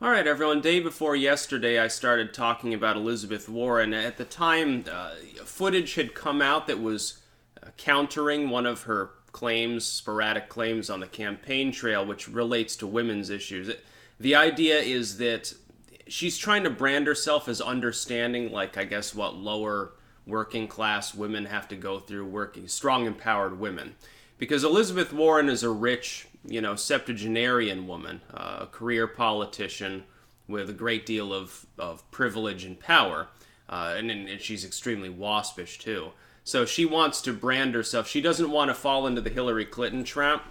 All right, everyone. Day before yesterday, I started talking about Elizabethwarren. At the time, footage had come out that was countering one of her claims, sporadic claims on the campaign trail, which relates to women's issues. The idea is that she's trying to brand herself as understanding, like, I guess, what lower working class women have to go through, working, strong, empowered women. Because Elizabethwarren is a rich, septuagenarian woman, a career politician with a great deal of privilege and power. And she's extremely waspish, too. So she wants to brand herself. She doesn't want to fall into the Hillary Clinton trap.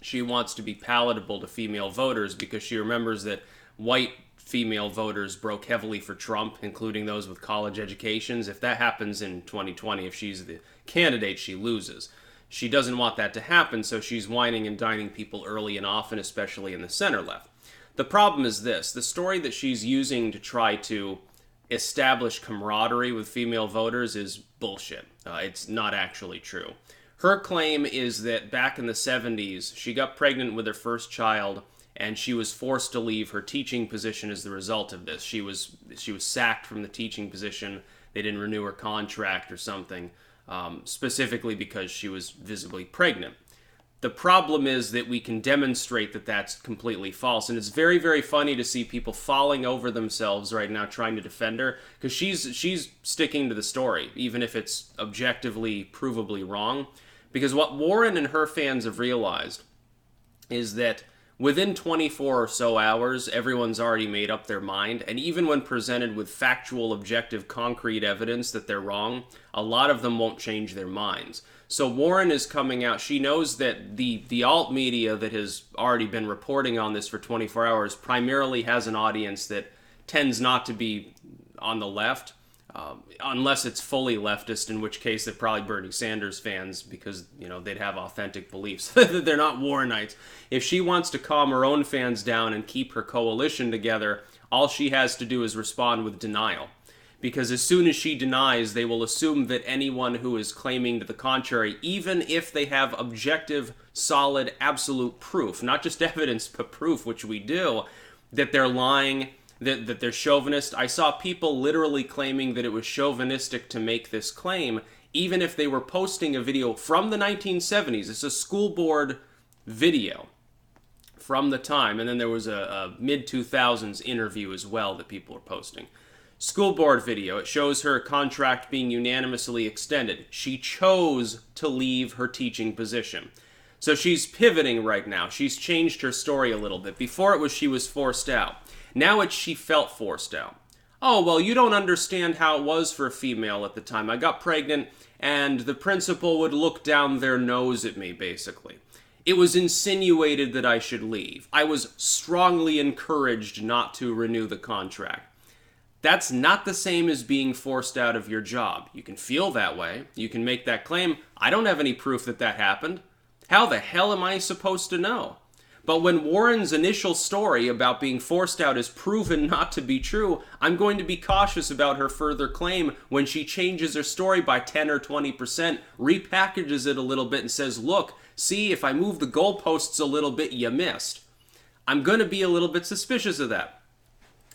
She wants to be palatable to female voters because she remembers that white female voters broke heavily for Trump, including those with college educations. If that happens in 2020, if she's the candidate, she loses. She doesn't want that to happen, so she's whining and dining people early and often, especially in the center left. The problem is this. The story that she's using to try to establish camaraderie with female voters is bullshit. It's not actually true. Her claim is that back in the 70s, she got pregnant with her first child, and she was forced to leave her teaching position as the result of this. She was sacked from the teaching position. They didn't renew her contract or something. Specifically because she was visibly pregnant. The problem is that we can demonstrate that that's completely false, and it's very, very funny to see people falling over themselves right now trying to defend her, because she's sticking to the story, even if it's objectively, provably wrong. Because what Warren and her fans have realized is that within 24 or so hours, everyone's already made up their mind, and even when presented with factual, objective, concrete evidence that they're wrong, a lot of them won't change their minds. So Warren is coming out. She knows that the alt media that has already been reporting on this for 24 hours primarily has an audience that tends not to be on the left, unless it's fully leftist, in which case they're probably Bernie Sanders fans because, they'd have authentic beliefs. They're not Warrenites. If she wants to calm her own fans down and keep her coalition together, all she has to do is respond with denial. Because as soon as she denies, they will assume that anyone who is claiming to the contrary, even if they have objective, solid, absolute proof, not just evidence, but proof, which we do, that they're lying, that they're chauvinist. I saw people literally claiming that it was chauvinistic to make this claim, even if they were posting a video from the 1970s. It's a school board video from the time, and then there was a mid-2000s interview as well that people were posting. School board video. It shows her contract being unanimously extended. She chose to leave her teaching position. So she's pivoting right now. She's changed her story a little bit. Before it was she was forced out. Now it's she felt forced out. Oh, well, you don't understand how it was for a female at the time. I got pregnant, and the principal would look down their nose at me, basically. It was insinuated that I should leave. I was strongly encouraged not to renew the contract. That's not the same as being forced out of your job. You can feel that way. You can make that claim. I don't have any proof that that happened. How the hell am I supposed to know? But when Warren's initial story about being forced out is proven not to be true, I'm going to be cautious about her further claim when she changes her story by 10 or 20%, repackages it a little bit and says, look, see, if I move the goalposts a little bit, you missed. I'm going to be a little bit suspicious of that.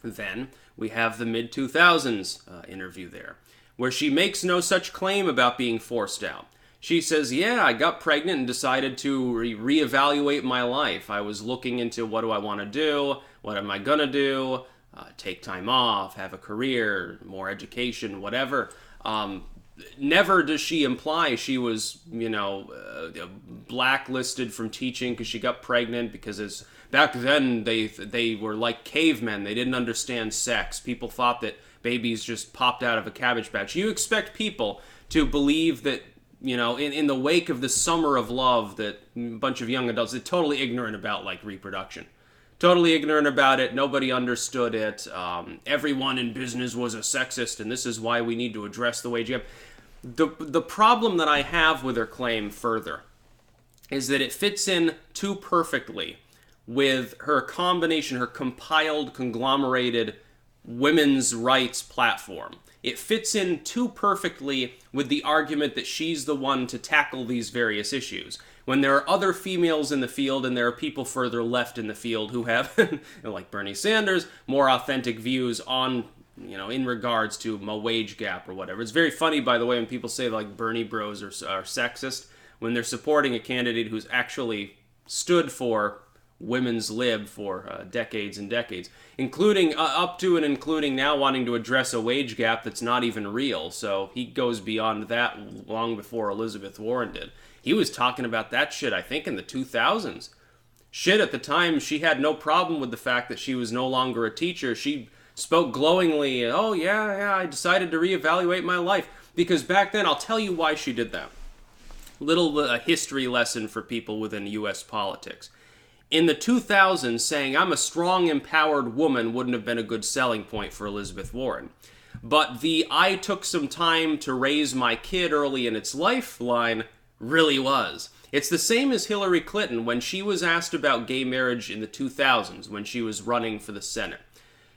Then we have the mid-2000s interview there, where she makes no such claim about being forced out. She says, yeah, I got pregnant and decided to reevaluate my life. I was looking into what do I want to do, what am I going to do, take time off, have a career, more education, whatever. Never does she imply she was, blacklisted from teaching because she got pregnant, because back then they were like cavemen. They didn't understand sex. People thought that babies just popped out of a Cabbage Patch. You expect people to believe that, in the wake of the summer of love, that a bunch of young adults are totally ignorant about, reproduction. Totally ignorant about it. Nobody understood it. Everyone in business was a sexist, and this is why we need to address the wage gap. The problem that I have with her claim further is that it fits in too perfectly with her combination, her compiled, conglomerated women's rights platform. it fits in too perfectly with the argument that she's the one to tackle these various issues. When there are other females in the field and there are people further left in the field who have, like Bernie Sanders, more authentic views on, in regards to a wage gap or whatever. It's very funny, by the way, when people say like Bernie bros are sexist, when they're supporting a candidate who's actually stood for women's lib for decades and decades, including up to and including now wanting to address a wage gap that's not even real. So he goes beyond that long before Elizabethwarren did. He was talking about that shit, I think, in the 2000s. Shit, at the time, she had no problem with the fact that she was no longer a teacher. She spoke glowingly, oh yeah, I decided to reevaluate my life. Because back then, I'll tell you why she did that. Little history lesson for people within U.S. politics. In the 2000s, saying I'm a strong, empowered woman wouldn't have been a good selling point for Elizabethwarren. But the I took some time to raise my kid early in its life line really was. It's the same as Hillary Clinton when she was asked about gay marriage in the 2000s when she was running for the Senate.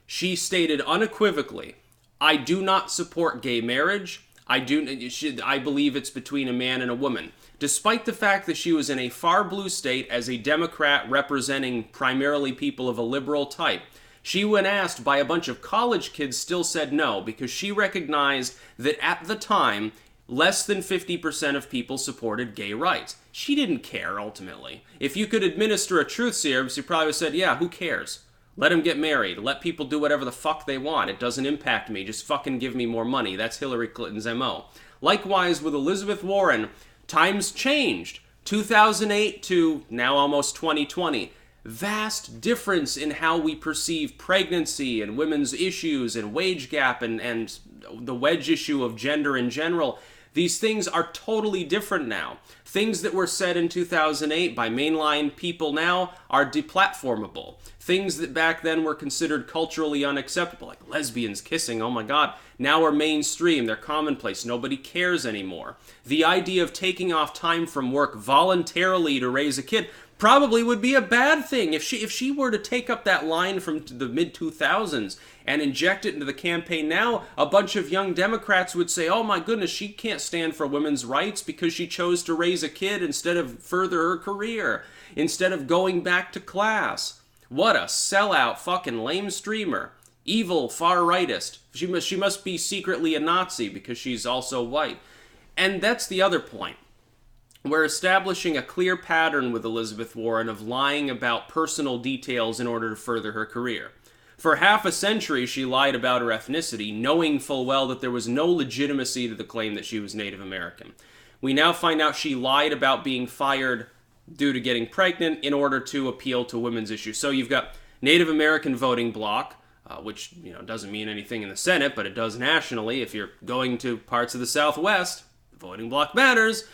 She stated unequivocally, I do not support gay marriage. I believe it's between a man and a woman. Despite the fact that she was in a far blue state as a Democrat representing primarily people of a liberal type, she, when asked by a bunch of college kids, still said no because she recognized that at the time, less than 50% of people supported gay rights. She didn't care, ultimately. If you could administer a truth serum, she probably would have said, yeah, who cares? Let them get married. Let people do whatever the fuck they want. It doesn't impact me. Just fucking give me more money. That's Hillary Clinton's MO. Likewise, with Elizabethwarren, times changed. 2008 to now almost 2020. Vast difference in how we perceive pregnancy and women's issues and wage gap and the wedge issue of gender in general. These things are totally different now. Things that were said in 2008 by mainline people now are deplatformable. Things that back then were considered culturally unacceptable, like lesbians kissing, oh my god, now are mainstream, they're commonplace, nobody cares anymore. The idea of taking off time from work voluntarily to raise a kid probably would be a bad thing. If she were to take up that line from the mid-2000s and inject it into the campaign now, a bunch of young Democrats would say, oh my goodness, she can't stand for women's rights because she chose to raise a kid instead of further her career, instead of going back to class. What a sellout fucking lame streamer. Evil far-rightist. She must be secretly a Nazi because she's also white. And that's the other point. We're establishing a clear pattern with Elizabethwarren of lying about personal details in order to further her career. For half a century, she lied about her ethnicity, knowing full well that there was no legitimacy to the claim that she was Native American. We now find out she lied about being fired due to getting pregnant in order to appeal to women's issues. So you've got Native American voting bloc, which doesn't mean anything in the Senate, but it does nationally. If you're going to parts of the Southwest, the voting bloc matters.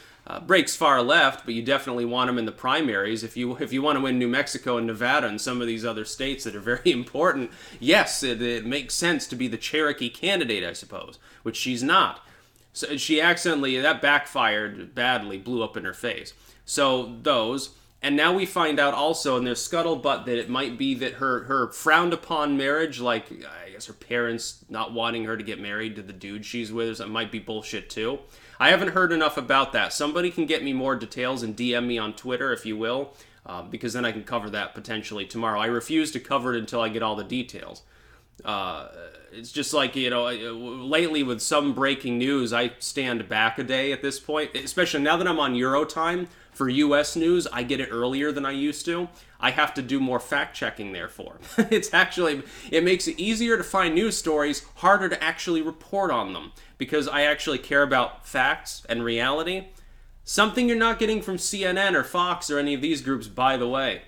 Breaks far left, but you definitely want them in the primaries. If you want to win New Mexico and Nevada and some of these other states that are very important, yes, it makes sense to be the Cherokee candidate, I suppose, which she's not. So she accidentally, that backfired badly, blew up in her face. So those, and now we find out also, and there's scuttlebutt that it might be that her frowned upon marriage, like I guess her parents not wanting her to get married to the dude she's with, or something, might be bullshit too. I haven't heard enough about that. Somebody can get me more details and DM me on Twitter, if you will, because then I can cover that potentially tomorrow. I refuse to cover it until I get all the details. It's just like, lately with some breaking news, I stand back a day at this point, especially now that I'm on Eurotime. For U.S. news, I get it earlier than I used to. I have to do more fact-checking, therefore. It makes it easier to find news stories, harder to actually report on them, because I actually care about facts and reality. Something you're not getting from CNN or Fox or any of these groups, by the way.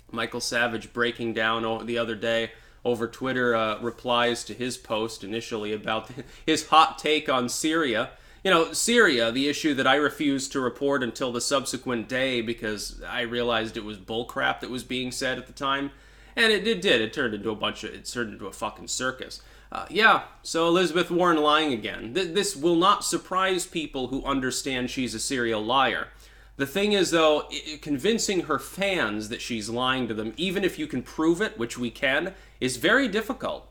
Michael Savage breaking down the other day over Twitter replies to his post initially about his hot take on Syria. Syria, the issue that I refused to report until the subsequent day because I realized it was bullcrap that was being said at the time. And it did. It turned into a fucking circus. So Elizabethwarren lying again. This will not surprise people who understand she's a serial liar. The thing is, though, convincing her fans that she's lying to them, even if you can prove it, which we can, is very difficult.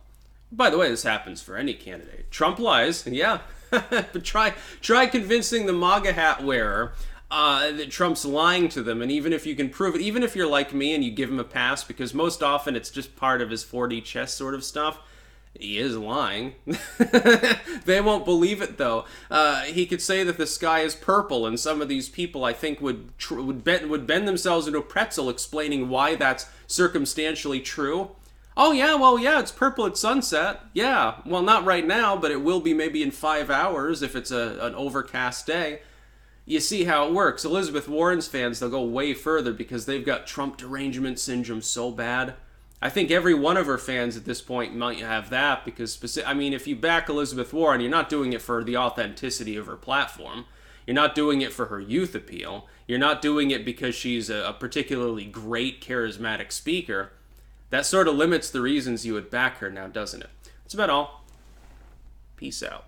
By the way, this happens for any candidate. Trump lies, yeah, but try convincing the MAGA hat wearer that Trump's lying to them, and even if you can prove it, even if you're like me and you give him a pass, because most often it's just part of his 4D chess sort of stuff, he is lying. They won't believe it, though. He could say that the sky is purple, and some of these people, I think, would bend themselves into a pretzel explaining why that's circumstantially true. Oh, yeah, well, yeah, it's purple at sunset. Yeah, well, not right now, but it will be maybe in 5 hours if it's an overcast day. You see how it works. Elizabethwarren's fans, they'll go way further because they've got Trump derangement syndrome so bad. I think every one of her fans at this point might have that because, I mean, if you back Elizabethwarren, you're not doing it for the authenticity of her platform. You're not doing it for her youth appeal. You're not doing it because she's a particularly great, charismatic speaker. That sort of limits the reasons you would back her now, doesn't it? That's about all. Peace out.